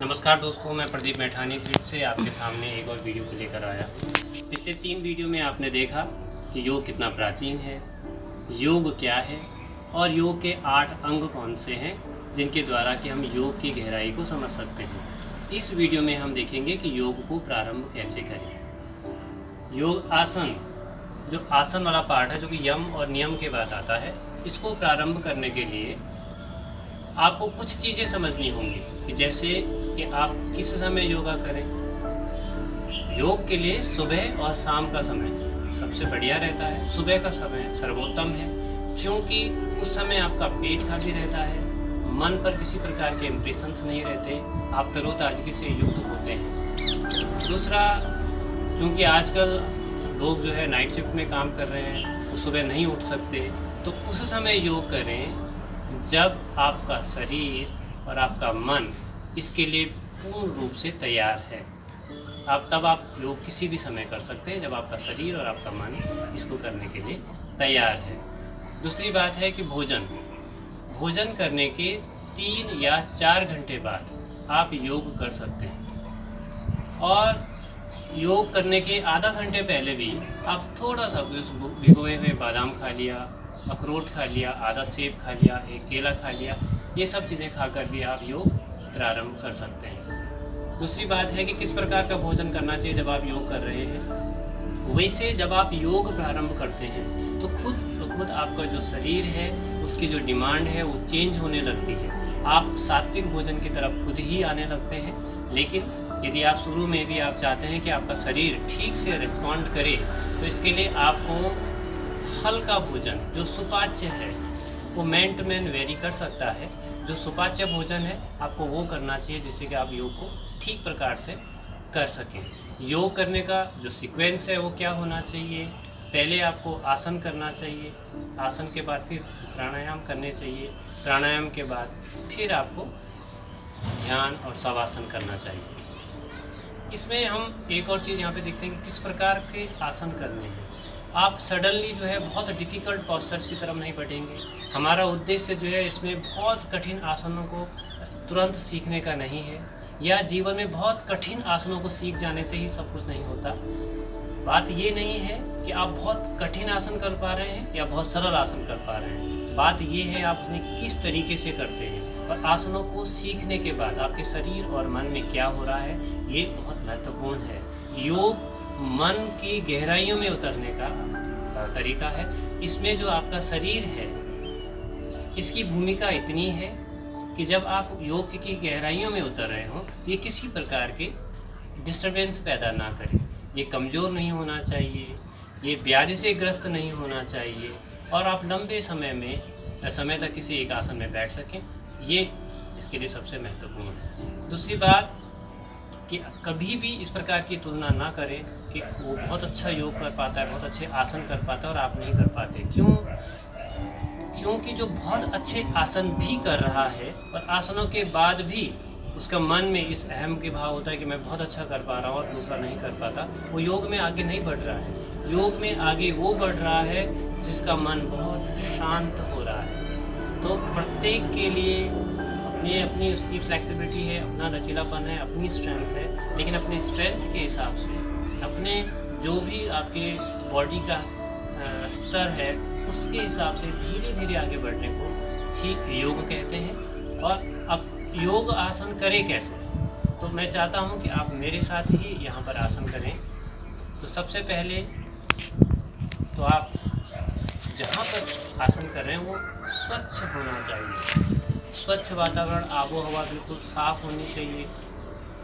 नमस्कार दोस्तों, मैं प्रदीप मैठानी फिर से आपके सामने एक और वीडियो को लेकर आया। पिछले 3 वीडियो में आपने देखा कि योग कितना प्राचीन है, योग क्या है और योग के 8 अंग कौन से हैं जिनके द्वारा कि हम योग की गहराई को समझ सकते हैं। इस वीडियो में हम देखेंगे कि योग को प्रारंभ कैसे करें। योग आसन, जो आसन वाला पार्ट है जो कि यम और नियम के बाद आता है, इसको प्रारंभ करने के लिए आपको कुछ चीज़ें समझनी होंगी कि जैसे कि आप किस समय योगा करें। योग के लिए सुबह और शाम का समय सबसे बढ़िया रहता है। सुबह का समय सर्वोत्तम है क्योंकि उस समय आपका पेट खाली रहता है, मन पर किसी प्रकार के इम्प्रेशंस नहीं रहते, आप तरोताजगी से युक्त होते हैं। दूसरा, क्योंकि आजकल लोग जो है नाइट शिफ्ट में काम कर रहे हैं, तो सुबह नहीं उठ सकते, तो उस समय योग करें जब आपका शरीर और आपका मन इसके लिए पूर्ण रूप से तैयार है। आप योग किसी भी समय कर सकते हैं जब आपका शरीर और आपका मन इसको करने के लिए तैयार है। दूसरी बात है कि भोजन करने के 3 या 4 घंटे बाद आप योग कर सकते हैं, और योग करने के आधा घंटे पहले भी आप थोड़ा सा भिगोए हुए बादाम खा लिया, अखरोट खा लिया, आधा सेब खा लिया, एक केला खा लिया, ये सब चीज़ें खाकर भी आप योग प्रारंभ कर सकते हैं। दूसरी बात है कि किस प्रकार का भोजन करना चाहिए जब आप योग कर रहे हैं। वैसे जब आप योग प्रारंभ करते हैं तो खुद ब खुद आपका जो शरीर है उसकी जो डिमांड है वो चेंज होने लगती है। आप सात्विक भोजन की तरफ खुद ही आने लगते हैं। लेकिन यदि आप शुरू में भी आप चाहते हैं कि आपका शरीर ठीक से रिस्पॉन्ड करे, तो इसके लिए आपको हल्का भोजन जो सुपाच्य है वो मैन टू मैन वेरी कर सकता है। जो सुपाच्य भोजन है आपको वो करना चाहिए जिससे कि आप योग को ठीक प्रकार से कर सकें। योग करने का जो सीक्वेंस है वो क्या होना चाहिए, पहले आपको आसन करना चाहिए, आसन के बाद फिर प्राणायाम करने चाहिए, प्राणायाम के बाद फिर आपको ध्यान और शवासन करना चाहिए। इसमें हम एक और चीज़ यहाँ पे देखते हैं कि किस प्रकार के आसन करने हैं। आप सडनली जो है बहुत डिफ़िकल्ट पोस्चर्स की तरफ नहीं बढ़ेंगे। हमारा उद्देश्य जो है इसमें बहुत कठिन आसनों को तुरंत सीखने का नहीं है, या जीवन में बहुत कठिन आसनों को सीख जाने से ही सब कुछ नहीं होता। बात ये नहीं है कि आप बहुत कठिन आसन कर पा रहे हैं या बहुत सरल आसन कर पा रहे हैं। बात ये है आप उसमें किस तरीके से करते हैं, और आसनों को सीखने के बाद आपके शरीर और मन में क्या हो रहा है, ये बहुत महत्वपूर्ण है। योग मन की गहराइयों में उतरने का तरीका है। इसमें जो आपका शरीर है इसकी भूमिका इतनी है कि जब आप योग की गहराइयों में उतर रहे हो तो ये किसी प्रकार के डिस्टरबेंस पैदा ना करे। ये कमज़ोर नहीं होना चाहिए, ये व्याधि से ग्रस्त नहीं होना चाहिए, और आप लंबे समय तक किसी एक आसन में बैठ सकें, ये इसके लिए सबसे महत्वपूर्ण है। दूसरी बात कि कभी भी इस प्रकार की तुलना ना करें कि वो बहुत अच्छा योग कर पाता है, बहुत अच्छे आसन कर पाता है और आप नहीं कर पाते। क्योंकि जो बहुत अच्छे आसन भी कर रहा है और आसनों के बाद भी उसका मन में इस अहम के भाव होता है कि मैं बहुत अच्छा कर पा रहा हूँ और दूसरा नहीं कर पाता, वो योग में आगे नहीं बढ़ रहा है। योग में आगे वो बढ़ रहा है जिसका मन बहुत शांत हो रहा है। तो प्रत्येक के लिए अपनी उसकी फ्लेक्सिबिलिटी है, अपना लचीलापन है, अपनी स्ट्रेंथ है, लेकिन अपने स्ट्रेंथ के हिसाब से अपने जो भी आपके बॉडी का स्तर है उसके हिसाब से धीरे धीरे आगे बढ़ने को ही योग कहते हैं। और अब योग आसन करें कैसे, तो मैं चाहता हूं कि आप मेरे साथ ही यहाँ पर आसन करें। तो सबसे पहले तो आप जहाँ पर आसन कर रहे हैं वो स्वच्छ होना चाहिए। स्वच्छ वातावरण, आबो हवा बिल्कुल साफ़ होनी चाहिए,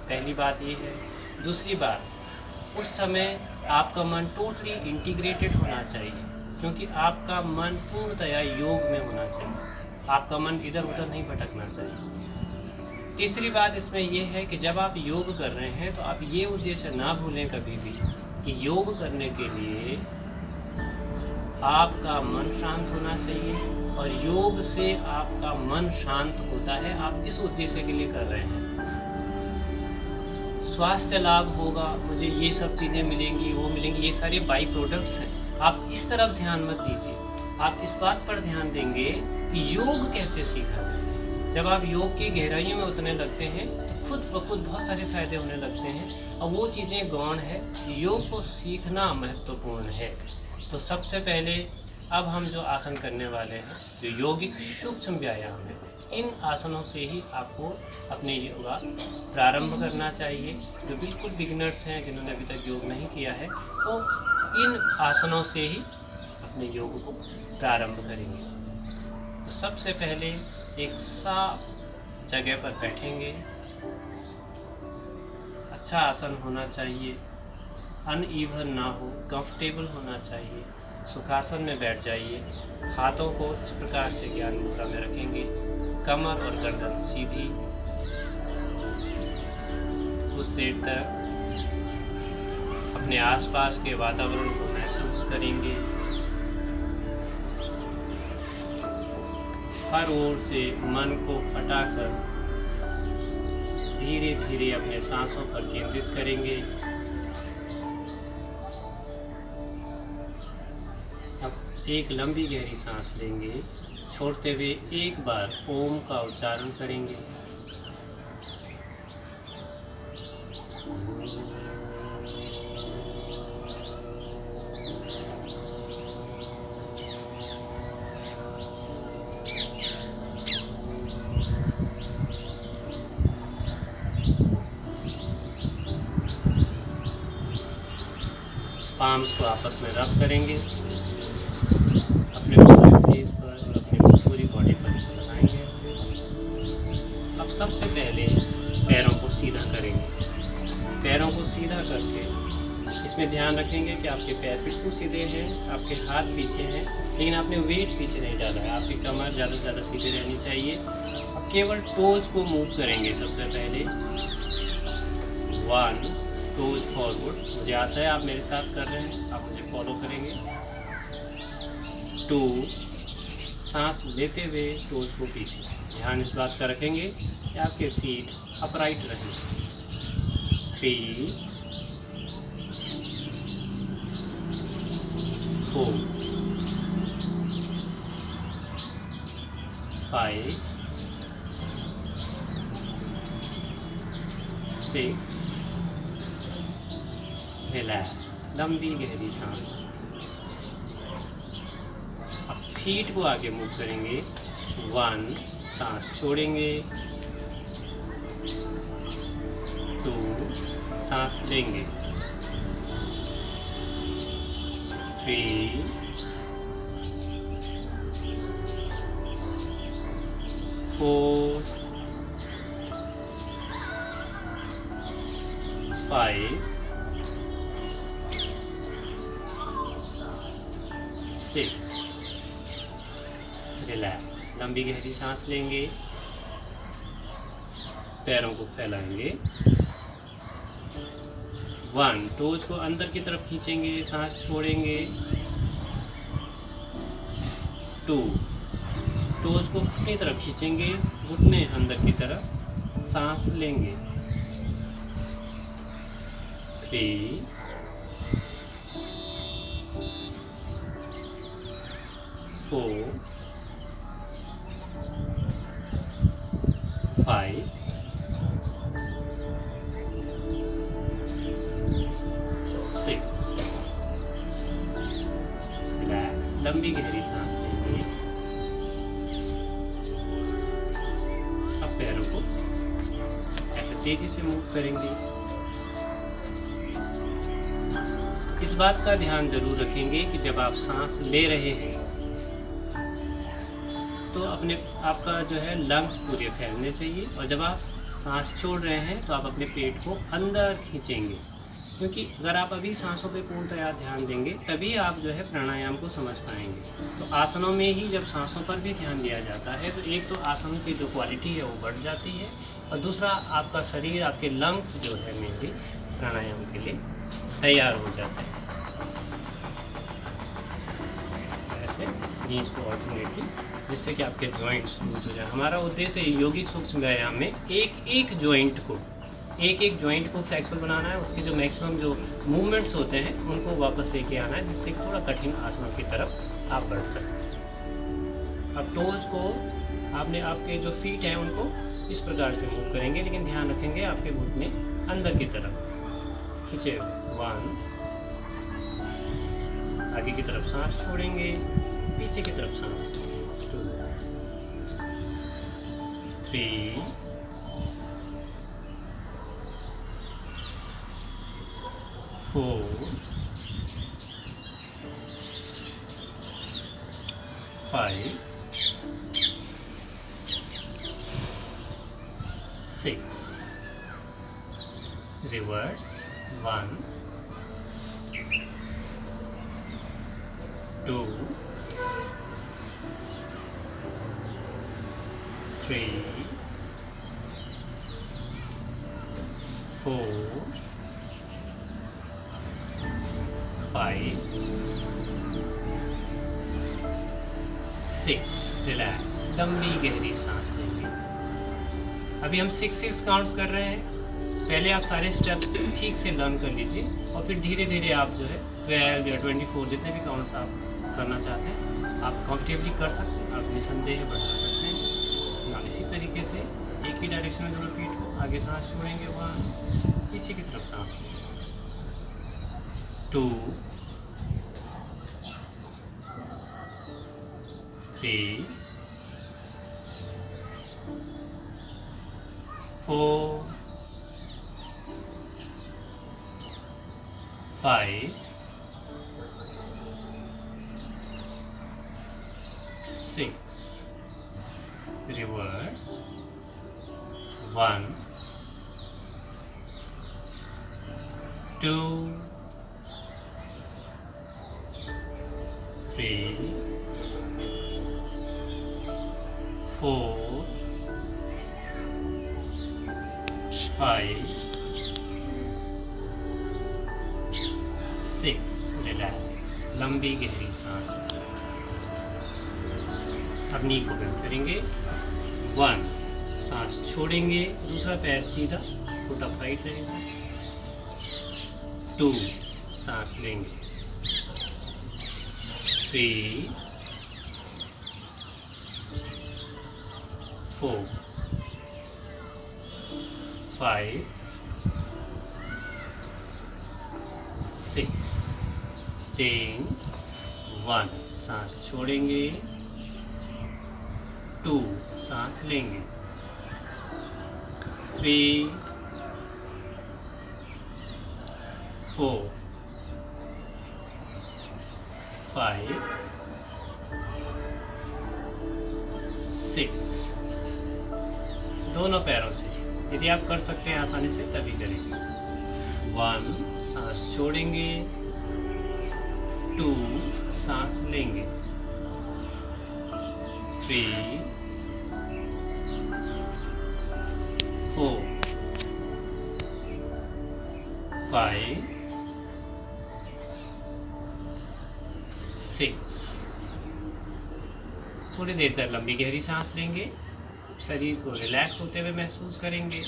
पहली बात ये है। दूसरी बात, उस समय आपका मन टोटली इंटीग्रेटेड होना चाहिए, क्योंकि आपका मन पूर्णतया योग में होना चाहिए, आपका मन इधर उधर नहीं भटकना चाहिए। तीसरी बात इसमें यह है कि जब आप योग कर रहे हैं तो आप ये उद्देश्य ना भूलें कभी भी कि योग करने के लिए आपका मन शांत होना चाहिए, और योग से आपका मन शांत होता है। आप इस उद्देश्य के लिए कर रहे हैं, स्वास्थ्य लाभ होगा, मुझे ये सब चीज़ें मिलेंगी, वो मिलेंगी, ये सारे बाई प्रोडक्ट्स हैं। आप इस तरफ ध्यान मत दीजिए, आप इस बात पर ध्यान देंगे कि योग कैसे सीखा जाए। जब आप योग की गहराइयों में उतरने लगते हैं तो खुद ब खुद बहुत सारे फायदे होने लगते हैं। और वो चीज़ें गौण है, योग को सीखना महत्वपूर्ण है। तो सबसे पहले अब हम जो आसन करने वाले हैं, जो यौगिक सूक्ष्म व्यायाम है, इन आसनों से ही आपको अपने योगा प्रारंभ करना चाहिए। जो बिल्कुल बिगिनर्स हैं, जिन्होंने अभी तक योग नहीं किया है, तो इन आसनों से ही अपने योग को प्रारंभ करेंगे। तो सबसे पहले एक साफ जगह पर बैठेंगे। अच्छा आसन होना चाहिए, अनइवन ना हो, कंफर्टेबल होना चाहिए। सुखासन में बैठ जाइए। हाथों को इस प्रकार से ज्ञान मुद्रा में रखेंगे, कमर और गर्दन सीधी। कुछ देर तक अपने आसपास के वातावरण को महसूस करेंगे। हर ओर से मन को हटाकर धीरे धीरे अपने सांसों पर केंद्रित करेंगे। अब एक लंबी गहरी सांस लेंगे, छोड़ते हुए एक बार ओम का उच्चारण करेंगे। पाम्स को आपस में रब करेंगे, अपने पूरे फेस पर और अपनी पूरी बॉडी पर लगाएंगे ऐसे। अब सबसे पहले पैरों को सीधा करेंगे। पैरों को सीधा करके इसमें ध्यान रखेंगे कि आपके पैर बिल्कुल सीधे हैं, आपके हाथ पीछे हैं, लेकिन आपने वेट पीछे नहीं डाला है। आपकी कमर ज़्यादा से ज़्यादा सीधे रहनी चाहिए। अब केवल टोज को मूव करेंगे। सबसे पहले 1 टोज फॉरवर्ड, मुझे आशा है आप मेरे साथ कर रहे हैं, आप मुझे फॉलो करेंगे। 2 सांस लेते हुए टोज को पीछे, ध्यान इस बात का रखेंगे कि आपके फीट अपराइट रहें। 3 4 5 6 रिलैक्स, लंबी गहरी सांस। अब फीट को आगे मूव करेंगे। 1 सांस छोड़ेंगे, 2 सांस लेंगे, 3 4 5 6 रिलैक्स, लंबी गहरी सांस लेंगे, पैरों को फैलाएंगे। 1 टोज को अंदर की तरफ खींचेंगे, सांस छोड़ेंगे। 2 टोज को अपनी तरफ खींचेंगे, घुटने अंदर की तरफ, सांस लेंगे। 3 4 5 6 रिलैक्स, लंबी गहरी सांस लेंगे। अब पैरों को ऐसे तेजी से मूव करेंगे। इस बात का ध्यान जरूर रखेंगे कि जब आप सांस ले रहे हैं तो अपने आपका जो है लंग्स पूरे फैलने चाहिए, और जब आप सांस छोड़ रहे हैं तो आप अपने पेट को अंदर खींचेंगे। क्योंकि अगर आप अभी सांसों पे पूर्णतया ध्यान देंगे तभी आप जो है प्राणायाम को समझ पाएंगे। तो आसनों में ही जब सांसों पर भी ध्यान दिया जाता है तो एक तो आसन की जो क्वालिटी है वो बढ़ जाती है, और दूसरा आपका शरीर, आपके लंग्स जो है मेनली प्राणायाम के लिए तैयार हो जाते हैं। ऐसे नीज को ऑल्टरनेटली, जिससे कि आपके जॉइंट्स लूज हो जाए। हमारा उद्देश्य यौगिक सूक्ष्म व्यायाम में एक एक जॉइंट को फ्लेक्सिबल बनाना है, उसके जो मैक्सिमम जो मूवमेंट्स होते हैं उनको वापस लेके आना है, जिससे थोड़ा कठिन आसनों की तरफ आप बढ़ सकें। अब टोज को आपने, आपके जो फीट हैं उनको इस प्रकार से मूव करेंगे, लेकिन ध्यान रखेंगे आपके घुटने अंदर की तरफ खींचे हुए। 1, आगे की तरफ सांस छोड़ेंगे, पीछे की तरफ सांस लेंगे। 2, 3, 4, 5, 6, reverse, 1, 2, 3, 4, 5, 6, रिलैक्स, लंबी गहरी सांस लेंगे। अभी हम 6 काउंट्स कर रहे हैं। पहले आप सारे स्टेप्स ठीक से लर्न कर लीजिए और फिर धीरे धीरे आप जो है 12 या 24 जितने भी काउंट्स आप करना चाहते हैं आप कंफर्टेबली कर सकते हैं। आप निसंदेह बढ़ा सकते हैं। ना इसी तरीके से एक ही डायरेक्शन में दोनों फीट को आगे सांस छोड़ेंगे, 1, पीछे की तरफ सांस लेंगे, 2, 3, 4, 5, 6, reverse, 1, 2, 3, 4, 5, 6, रिलैक्स, लंबी गहरी सांस। अब नी को बेंड करेंगे, 1, सांस छोड़ेंगे, दूसरा पैर सीधा, फुट अपराइट रहेगा, 2, सांस लेंगे, 3, 4, 5, 6, चेंज, 1, सांस छोड़ेंगे, 2, सांस लेंगे, 3, 4, 5, 6, दोनों पैरों से। यदि आप कर सकते हैं आसानी से तभी करेंगे। 1, सांस छोड़ेंगे, 2, सांस लेंगे, 3, 4, 5, 6। थोड़ी देर तक लंबी गहरी सांस लेंगे, शरीर को रिलैक्स होते हुए महसूस करेंगे।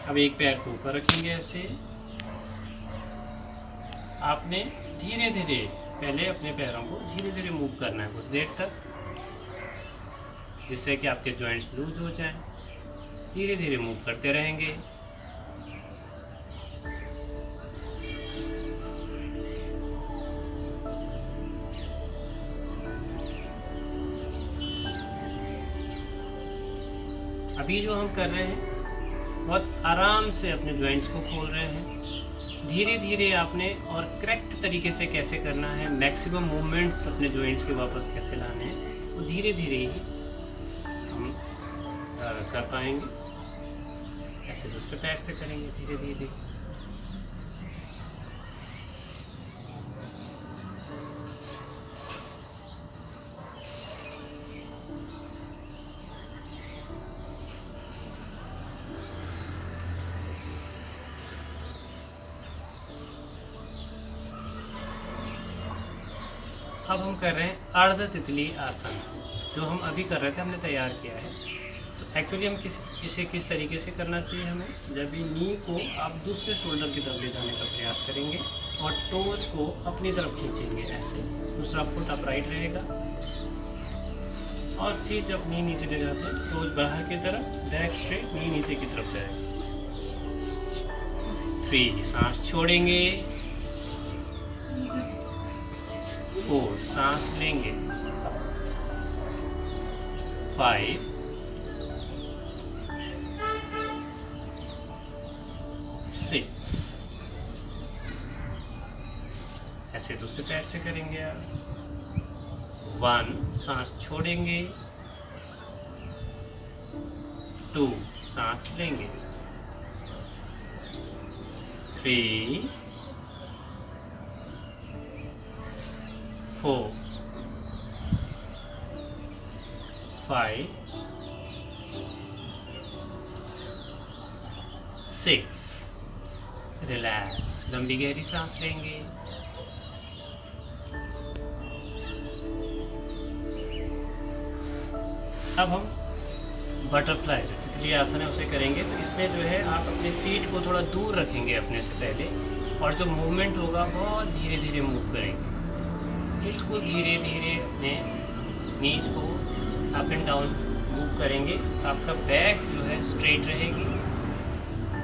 अब एक पैर को ऊपर रखेंगे ऐसे। आपने धीरे धीरे पहले अपने पैरों को धीरे धीरे मूव करना है कुछ देर तक, जिससे कि आपके जॉइंट्स लूज हो जाएं। धीरे धीरे मूव करते रहेंगे। अभी जो हम कर रहे हैं बहुत आराम से अपने जॉइंट्स को खोल रहे हैं। धीरे धीरे आपने और करेक्ट तरीके से कैसे करना है, मैक्सिमम मूवमेंट्स अपने जॉइंट्स के वापस कैसे लाने हैं, वो धीरे धीरे ही हम कर पाएंगे। ऐसे दूसरे पैर से करेंगे धीरे धीरे। अब हम कर रहे हैं अर्ध तितली आसन, जो हम अभी कर रहे थे, हमने तैयार किया है। तो एक्चुअली हम इसे किस तरीके से करना चाहिए हमें, जब भी नी को आप दूसरे शोल्डर की तरफ ले जाने का प्रयास करेंगे और टोज को अपनी तरफ खींचेंगे ऐसे। दूसरा फुट अपराइट रहेगा और फिर जब नी नीचे ले जाते हैं टोज बाहर की तरफ, बैक स्ट्रेट, नी नीचे की तरफ जाएगी। 3 सांस छोड़ेंगे, 4 सांस लेंगे, 5 6 ऐसे दूसरे पैर से करेंगे आप। 1 सांस छोड़ेंगे, 2 सांस लेंगे, 3 4 5 6 रिलैक्स, लंबी गहरी सांस लेंगे। अब हम बटरफ्लाई जो तितली आसन है उसे करेंगे। तो इसमें जो है आप अपने फीट को थोड़ा दूर रखेंगे अपने से पहले, और जो मूवमेंट होगा बहुत धीरे धीरे मूव करेंगे, बिल्कुल धीरे धीरे अपने नीज को अप एंड डाउन मूव करेंगे। आपका बैक जो है स्ट्रेट रहेगी,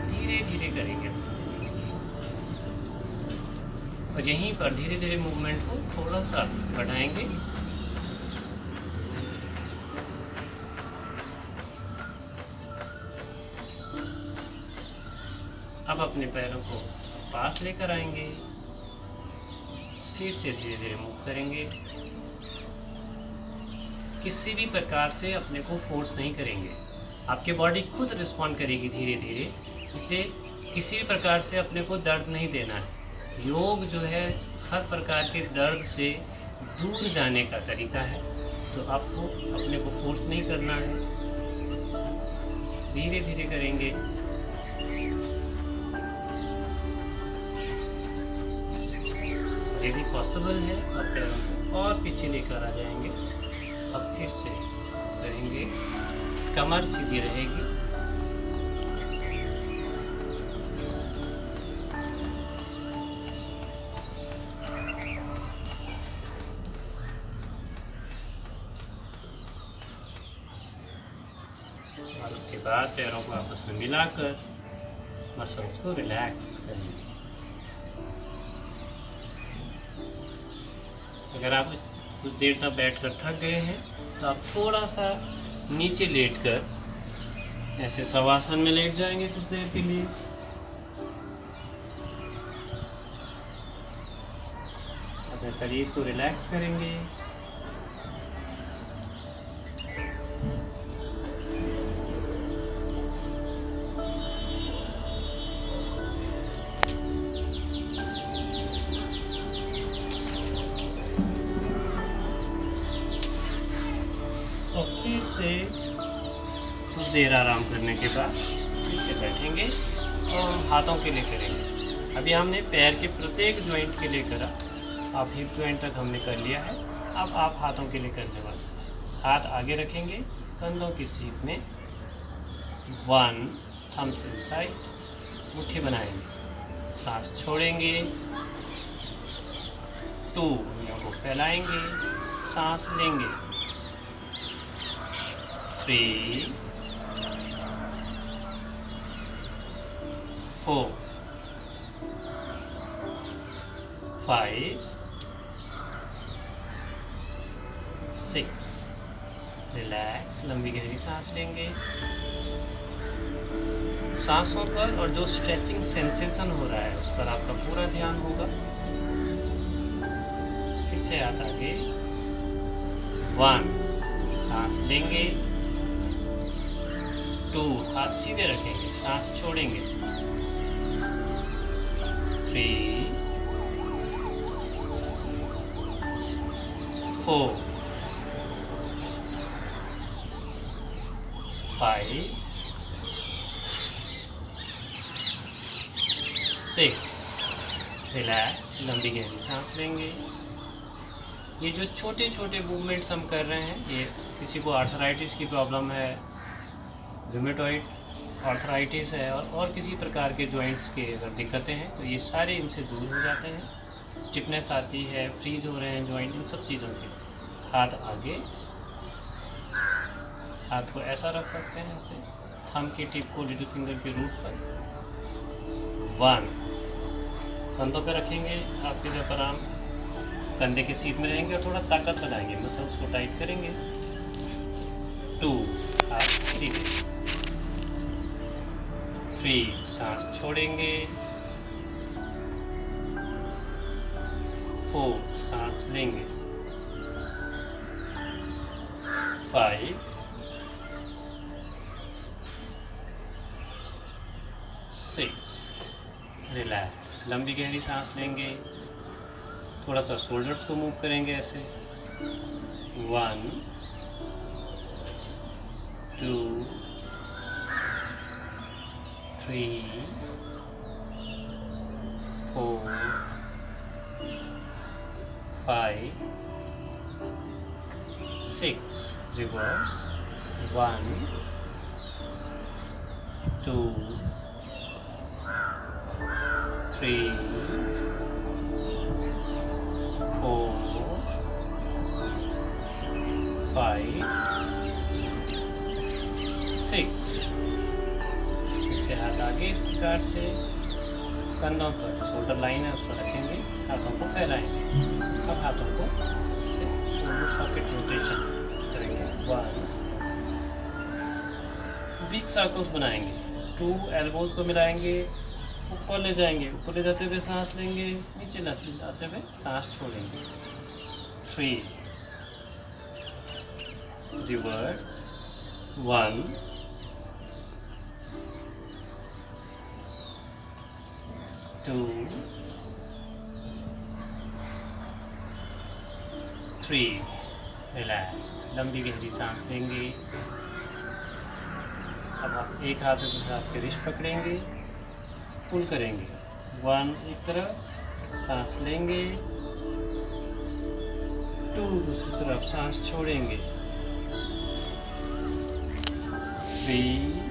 धीरे धीरे करेंगे और यहीं पर धीरे धीरे मूवमेंट को थोड़ा सा बढ़ाएंगे। अब अपने पैरों को पास लेकर आएंगे, फिर से धीरे धीरे मूव करेंगे। किसी भी प्रकार से अपने को फोर्स नहीं करेंगे, आपकी बॉडी खुद रिस्पॉन्ड करेगी धीरे धीरे, इसलिए किसी भी प्रकार से अपने को दर्द नहीं देना है। योग जो है हर प्रकार के दर्द से दूर जाने का तरीका है, तो आपको अपने को फोर्स नहीं करना है, धीरे धीरे करेंगे। यदि पॉसिबल है आप पैरों को और पीछे लेकर आ जाएंगे। अब फिर से करेंगे, कमर सीधी रहेगी, और उसके बाद पैरों को आपस में मिलाकर मसल्स को रिलैक्स करेंगे। अगर आप कुछ देर तक बैठकर थक गए हैं तो आप थोड़ा सा नीचे लेटकर ऐसे शवासन में लेट जाएंगे कुछ देर के लिए। अपने शरीर को रिलैक्स करेंगे। और फिर से कुछ देर आराम करने के बाद फिर से बैठेंगे और हम हाथों के लिए करेंगे। अभी हमने पैर के प्रत्येक जॉइंट के लिए करा, अब हिप जॉइंट तक हमने कर लिया है। अब आप हाथों के लिए करने वाले, हाथ आगे रखेंगे कंधों की सीध में, 1 थम्स इनसाइड, मुट्ठी बनाएंगे, सांस छोड़ेंगे, 2 उंगलियों को फैलाएंगे, सांस लेंगे, 3 4 5 6 रिलैक्स, लंबी गहरी सांस लेंगे। सांसों पर और जो स्ट्रेचिंग सेंसेशन हो रहा है उस पर आपका पूरा ध्यान होगा। फिर से हाथ आगे, 1 सांस लेंगे, 2 हाथ सीधे रखेंगे, सांस छोड़ेंगे, 3 4 5 6 रिलैक्स, लंबी गहरी सांस लेंगे। ये जो छोटे छोटे मूवमेंट्स हम कर रहे हैं, ये किसी को आर्थराइटिस की प्रॉब्लम है, रूमेटॉइड आर्थराइटिस है और किसी प्रकार के जॉइंट्स के अगर दिक्कतें हैं तो ये सारे इनसे दूर हो जाते हैं। स्टिफनेस आती है, फ्रीज हो रहे हैं जॉइंट, इन सब चीज़ों के। हाथ आगे, हाथ को ऐसा रख सकते हैं, ऐसे थंब की टिप को लिटिल फिंगर के रूट पर 1, कंधों पे रखेंगे, आपके जो आराम कंधे की सीट में रहेंगे और थोड़ा ताकत लगाएंगे, मसल्स को टाइट करेंगे। 2, हाथ सीधे। 3, सांस छोड़ेंगे। 4, सांस लेंगे। 5, 6, रिलैक्स, लंबी गहरी सांस लेंगे। थोड़ा सा शोल्डर्स को मूव करेंगे ऐसे। 1, 2, 3, 4, 5, 6, रिवर्स। 1, 2, 3, 4, 5, 6। इसे हाथ आगे इस प्रकार से कंधों पर, जो शोल्डर लाइन है उस पर रखेंगे, हाथों को फैलाएंगे। अब हाथों को से शोल्डर सॉकेट रोटेशन करेंगे। 1, बिग सर्कल्स बनाएंगे। 2, एल्बोज को मिलाएंगे, ऊपर ले जाएंगे, ऊपर ले जाते हुए सांस लेंगे, नीचे लाते हुए सांस छोड़ेंगे। 3, रिवर्स। 1, 2, 3, रिलैक्स, लंबी गहरी सांस लेंगे। अब आप एक हाथ से दूसरे हाथ के रिस्ट पकड़ेंगे, पुल करेंगे। 1, एक तरफ सांस लेंगे। 2, दूसरी तरफ सांस छोड़ेंगे। 3,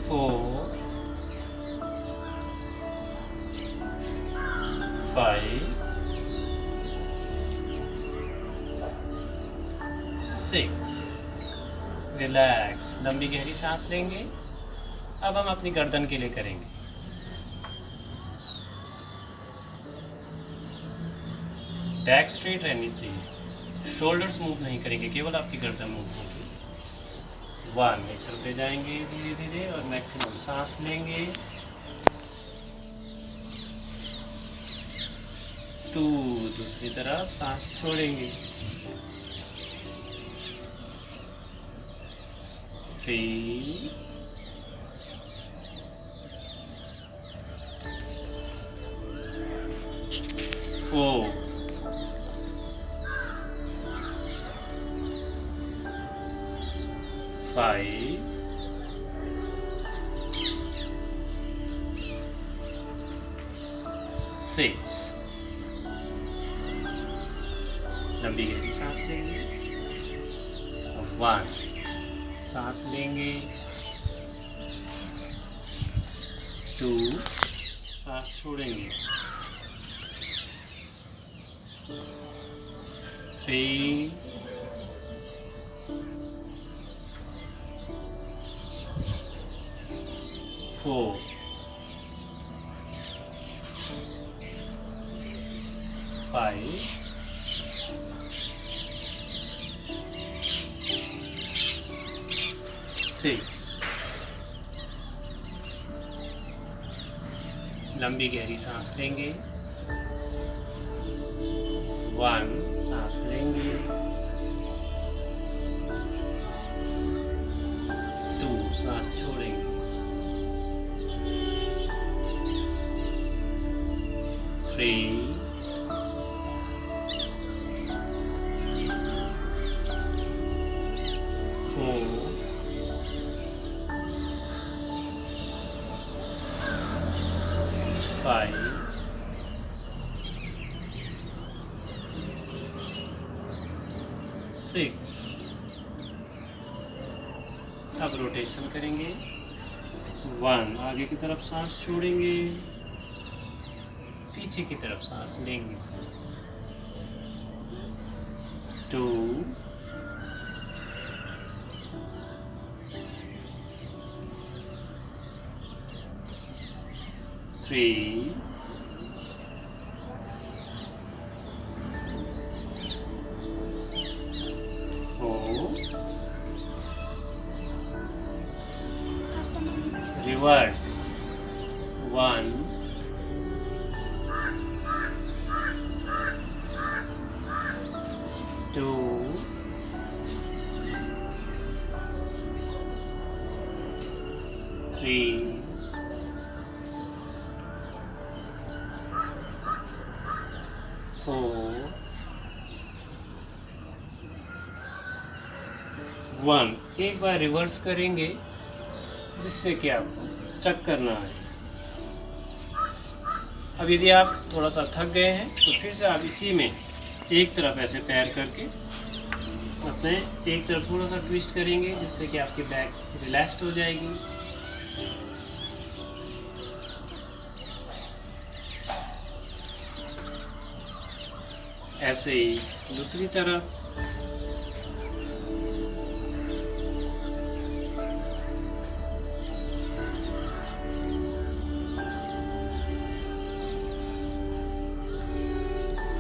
4, 5, 6, रिलैक्स, लंबी गहरी सांस लेंगे। अब हम अपनी गर्दन के लिए करेंगे। बैक स्ट्रेट रहनी चाहिए, शोल्डर्स मूव नहीं करेंगे, केवल आपकी गर्दन मूव होगी। 1, एक तरफ ले जाएंगे धीरे धीरे और मैक्सिमम सांस लेंगे। 2, दूसरी तरफ सांस छोड़ेंगे। 3, 4, 5, 6, लंबी गहरी सांस लेंगे। 1, सांस लेंगे। 2, सांस छोड़ेंगे। 3, 4, 5, 6, लंबी गहरी सांस लेंगे। 1, सांस लेंगे। 2, सांस छोड़ेंगे। 3, 4, 5, 6, अब रोटेशन करेंगे। 1, आगे की तरफ सांस छोड़ेंगे, पीछे की तरफ सांस लेंगे। 2, 3, 4, reverse, 1, 2, 3, 4, 1। एक बार रिवर्स करेंगे जिससे कि आपको चक्कर ना आए। अब यदि आप थोड़ा सा थक गए हैं तो फिर से आप इसी में एक तरफ ऐसे पैर करके अपने एक तरफ थोड़ा सा ट्विस्ट करेंगे जिससे कि आपकी बैक रिलैक्स्ड हो जाएगी। ऐसे ही दूसरी तरफ।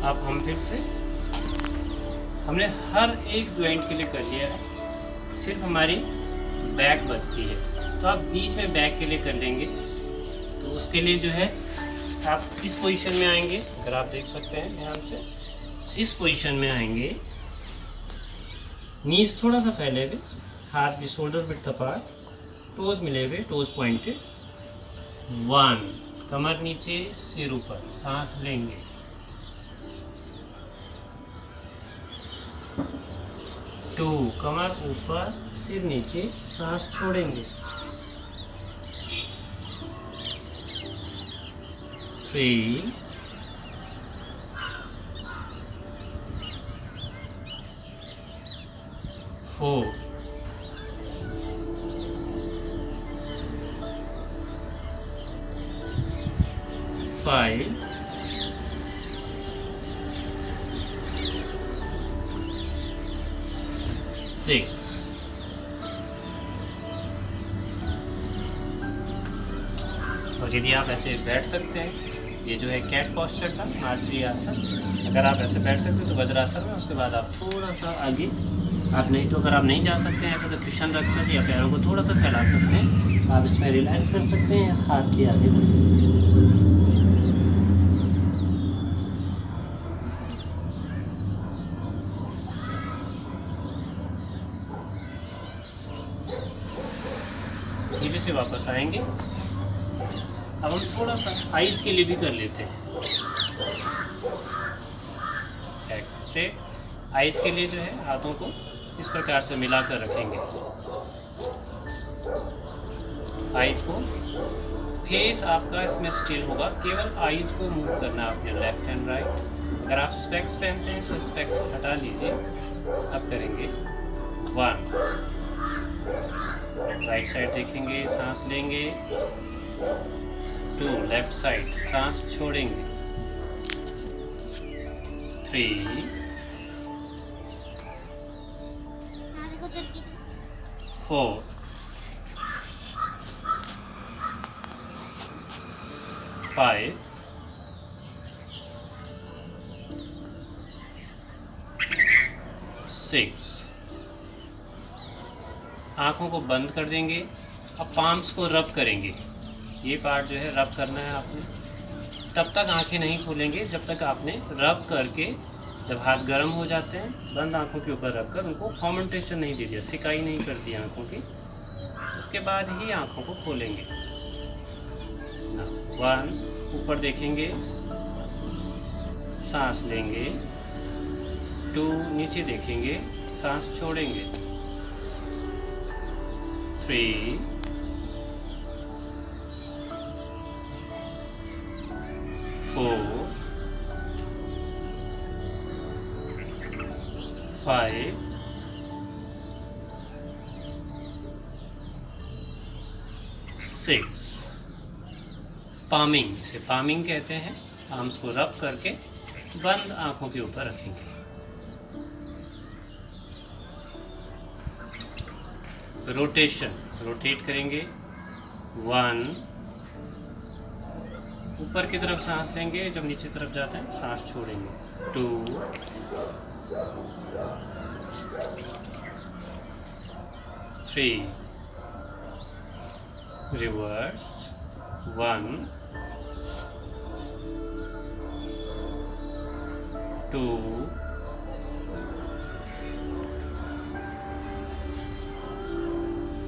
अब हम फिर से हमने हर एक जॉइंट के लिए कर लिया है, सिर्फ हमारी बैक बचती है। तो आप बीच में बैक के लिए कर लेंगे। तो उसके लिए जो है आप इस पोजीशन में आएंगे, अगर आप देख सकते हैं ध्यान से, इस पोजीशन में आएंगे, नीज थोड़ा सा फैले हुए, हाथ भी शोल्डर विड्थ अपार्ट, टोज मिले हुए, टोज पॉइंटेड। 1, कमर नीचे सिर ऊपर, सांस लेंगे। 2, कमर ऊपर सिर नीचे, सांस छोड़ेंगे। 3, 4, 5, 6, और यदि आप ऐसे बैठ सकते हैं, ये जो है कैट पोस्चर था, मार्जरी आसन। अगर आप ऐसे बैठ सकते हैं तो वज्रासन में, उसके बाद आप थोड़ा सा आगे, आप नहीं तो अगर आप नहीं जा सकते हैं ऐसा तो क्वेश्चन रख सकते हैं या पैरों को थोड़ा सा फैला सकते हैं। आप इसमें रिलैक्स कर सकते हैं, हाथ भी आगे कर सकते हैं। धीरे से वापस आएंगे। अब हम थोड़ा सा आइज के लिए भी कर लेते हैं। Back straight. आइज के लिए जो है हाथों को इस प्रकार से मिलाकर रखेंगे। आइज को, फेस आपका इसमें स्टिल होगा, केवल आइज को मूव करना है आपने लेफ्ट एंड राइट। अगर आप स्पेक्स पहनते हैं तो स्पेक्स हटा लीजिए। अब करेंगे 1, राइट साइड देखेंगे, सांस लेंगे। 2, लेफ्ट साइड, सांस छोड़ेंगे। 3, 4, 5, 6। आँखों को बंद कर देंगे। अब पाम्स को रब करेंगे। ये पार्ट जो है रब करना है आपने। तब तक आंखें नहीं खोलेंगे जब तक आपने रब करके, जब हाथ गर्म हो जाते हैं, बंद आंखों के ऊपर रख कर उनको फॉर्मेंटेशन नहीं दे दिया, सिकाई नहीं कर दी आंखों की, उसके बाद ही आंखों को खोलेंगे। 1, ऊपर देखेंगे, सांस लेंगे। 2, नीचे देखेंगे, सांस छोड़ेंगे। 3, 4, 5, 6। पामिंग, इसे पामिंग कहते हैं। आर्म्स को रब करके बंद आंखों के ऊपर रखेंगे। रोटेशन, रोटेट करेंगे। 1, ऊपर की तरफ सांस लेंगे, जब नीचे तरफ जाता है सांस छोड़ेंगे। 2, 3, रिवर्स। 1, 2,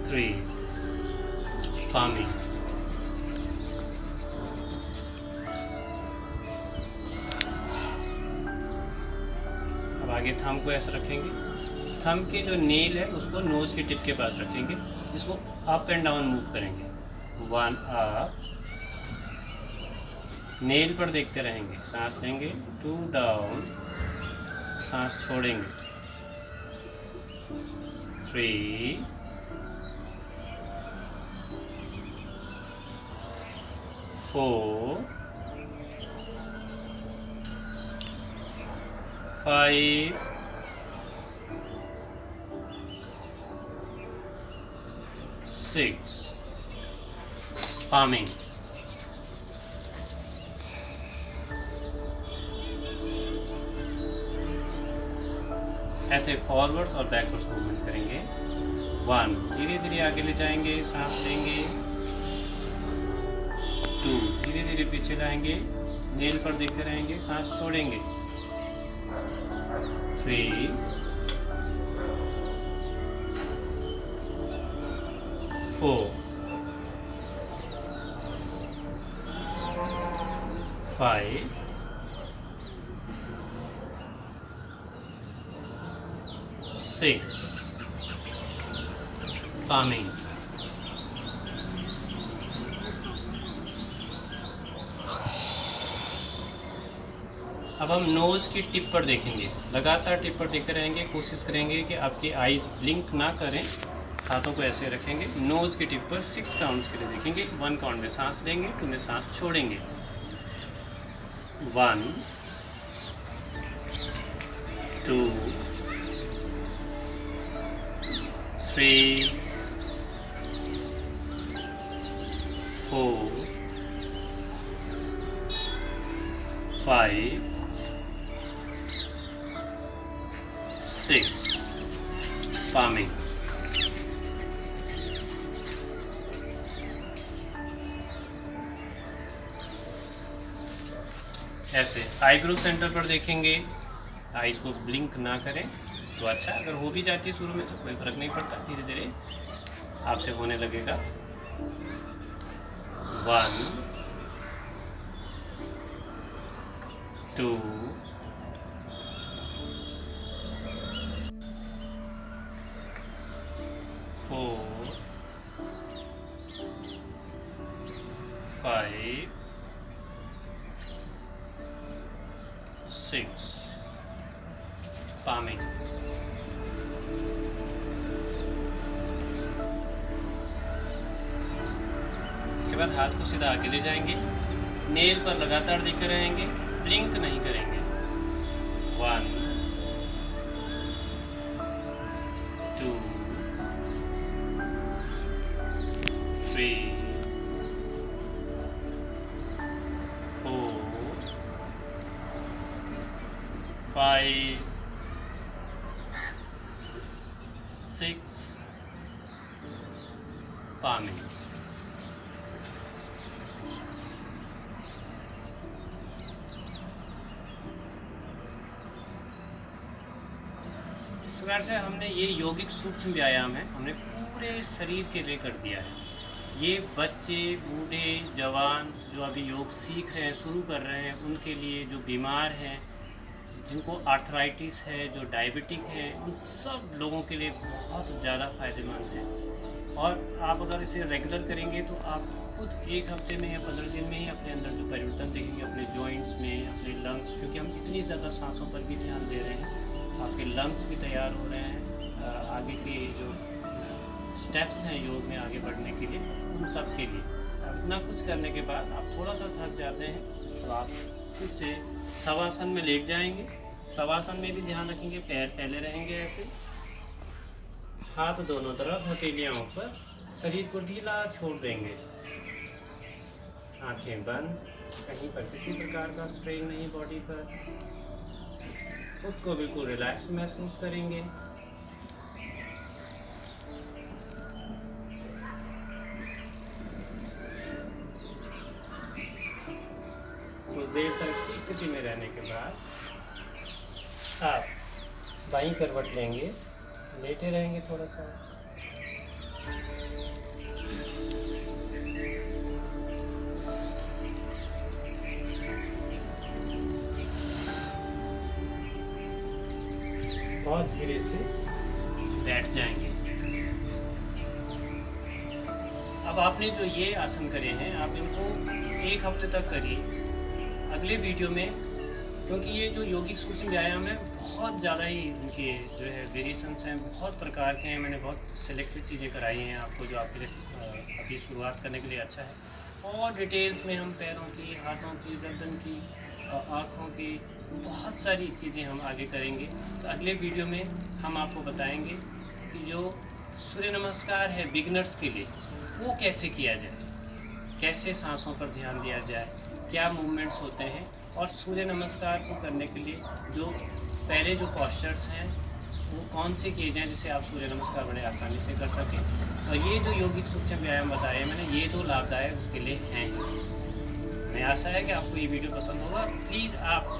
3, पामिंग। अब आगे थंब को ऐसा रखेंगे। थंब की जो नेल है उसको नोज की टिप के पास रखेंगे। इसको अप एंड डाउन मूव करेंगे। 1 अप, नेल पर देखते रहेंगे, सांस लेंगे। 2 डाउन, सांस छोड़ेंगे। 3, 4, 5, 6, पामिंग। ऐसे फॉरवर्ड्स और बैकवर्ड्स मूवमेंट करेंगे। 1, धीरे धीरे आगे ले जाएंगे, सांस लेंगे। 2, धीरे धीरे पीछे लाएंगे, नेल पर देखते रहेंगे, सांस छोड़ेंगे। 3, 4, 5, 6, पामिंग। अब हम नोज की टिप पर देखेंगे। लगातार टिप पर देखते रहेंगे। कोशिश करेंगे कि आपकी आईज ब्लिंक ना करें। हाथों को ऐसे रखेंगे। नोज की टिप पर 6 काउंट्स के लिए देखेंगे। 1 काउंट में सांस लेंगे, 2 में सांस छोड़ेंगे। 1, 2, 3, 4, 5, 6, पामिंग। ऐसे आईब्रो सेंटर पर देखेंगे। आईज को ब्लिंक ना करें तो अच्छा। अगर हो भी जाती है शुरू में तो कोई फर्क नहीं पड़ता, धीरे धीरे आपसे होने लगेगा। 1, 2, 4, 5, 6, पामिंग। इसके बाद हाथ को सीधा आगे ले जाएंगे। नेल पर लगातार देखते रहेंगे, ब्लिंक नहीं करेंगे। 1, 2, 3, 4, 5, 6, पामिंग। इस प्रकार से हमने ये यौगिक सूक्ष्म व्यायाम है, हमने पूरे शरीर के लिए कर दिया है। ये बच्चे, बूढ़े, जवान जो अभी योग सीख रहे हैं, शुरू कर रहे हैं, उनके लिए, जो बीमार हैं, जिनको आर्थराइटिस है, जो डायबिटिक है, उन सब लोगों के लिए बहुत ज़्यादा फ़ायदेमंद है। और आप अगर इसे रेगुलर करेंगे तो आप खुद 1 हफ्ते में या 15 दिन में ही अपने अंदर जो परिवर्तन देखेंगे, अपने जॉइंट्स में, अपने लंग्स, क्योंकि हम इतनी ज़्यादा सांसों पर भी ध्यान दे रहे हैं, आपके लंग्स भी तैयार हो रहे हैं, आगे के जो स्टेप्स हैं योग में आगे बढ़ने के लिए, उन सब के लिए। इतना कुछ करने के बाद आप थोड़ा सा थक जाते हैं तो आप फिर से शवासन में लेट जाएंगे। शवासन में भी ध्यान रखेंगे, पैर फैले रहेंगे ऐसे, हाथ दोनों तरफ, हथेलियाँ ऊपर, शरीर को ढीला छोड़ देंगे, आंखें बंद, कहीं पर किसी प्रकार का स्ट्रेन नहीं बॉडी पर, खुद को बिल्कुल रिलैक्स महसूस करेंगे। कुछ देर तक इसी स्थिति में रहने के बाद आप बाईं करवट लेंगे, लेटे रहेंगे थोड़ा सा। बहुत धीरे से बैठ जाएंगे। अब आपने जो ये आसन करे हैं, आप इनको 1 हफ्ते तक करिए। अगले वीडियो में, क्योंकि ये जो यौगिक सूक्ष्म व्यायाम है बहुत ज़्यादा ही इनके जो है वेरिएशंस हैं, बहुत प्रकार के हैं। मैंने बहुत सिलेक्टेड चीज़ें कराई हैं आपको, जो आपके लिए अभी शुरुआत करने के लिए अच्छा है। और डिटेल्स में हम पैरों की, हाथों की, गर्दन की, आँखों की, बहुत सारी चीज़ें हम आगे करेंगे। तो अगले वीडियो में हम आपको बताएंगे कि जो सूर्य नमस्कार है बिगिनर्स के लिए, वो कैसे किया जाए, कैसे सांसों पर ध्यान दिया जाए, क्या मूवमेंट्स होते हैं, और सूर्य नमस्कार को करने के लिए जो पहले जो पोस्चर्स हैं वो कौन से किए जाएँ जिससे आप सूर्य नमस्कार बड़े आसानी से कर सकें। और ये जो यौगिक सूक्ष्म व्यायाम बताए मैंने, ये तो लाभदायक उसके लिए हैं। मैं आशा है कि आपको ये वीडियो पसंद होगा। प्लीज़ आप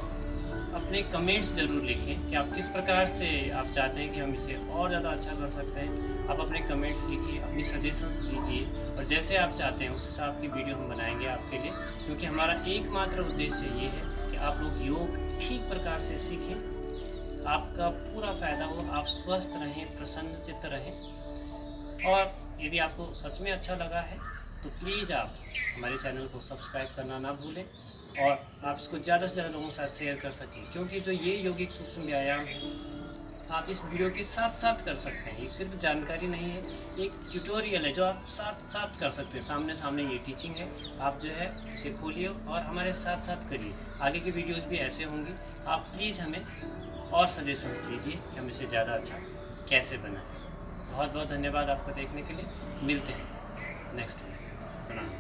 अपने कमेंट्स ज़रूर लिखें कि आप किस प्रकार से आप चाहते हैं कि हम इसे और ज़्यादा अच्छा कर सकते हैं। आप अपने कमेंट्स लिखिए, अपनी सजेशंस दीजिए, और जैसे आप चाहते हैं उस हिसाब की वीडियो हम बनाएंगे आपके लिए। क्योंकि हमारा एकमात्र उद्देश्य ये है कि आप लोग योग ठीक प्रकार से सीखें, आपका पूरा फ़ायदा हो, आप स्वस्थ रहें, प्रसन्न चित्त रहें। और यदि आपको सच में अच्छा लगा है तो प्लीज़ आप हमारे चैनल को सब्सक्राइब करना ना भूलें, और आप इसको ज़्यादा से ज़्यादा लोगों के साथ शेयर कर सकें। क्योंकि जो ये यौगिक सूक्ष्म व्यायाम है आप इस वीडियो के साथ साथ कर सकते हैं। ये सिर्फ जानकारी नहीं है, एक ट्यूटोरियल है जो आप साथ साथ कर सकते हैं। सामने सामने ये टीचिंग है, आप जो है इसे खोलिए और हमारे साथ साथ करिए। आगे की वीडियोस भी ऐसे होंगी। आप प्लीज़ हमें और सजेशंस दीजिए कि हम इसे ज़्यादा अच्छा कैसे बनाएं। बहुत बहुत धन्यवाद आपको देखने के लिए। मिलते हैं नेक्स्ट वीक। प्रणाम।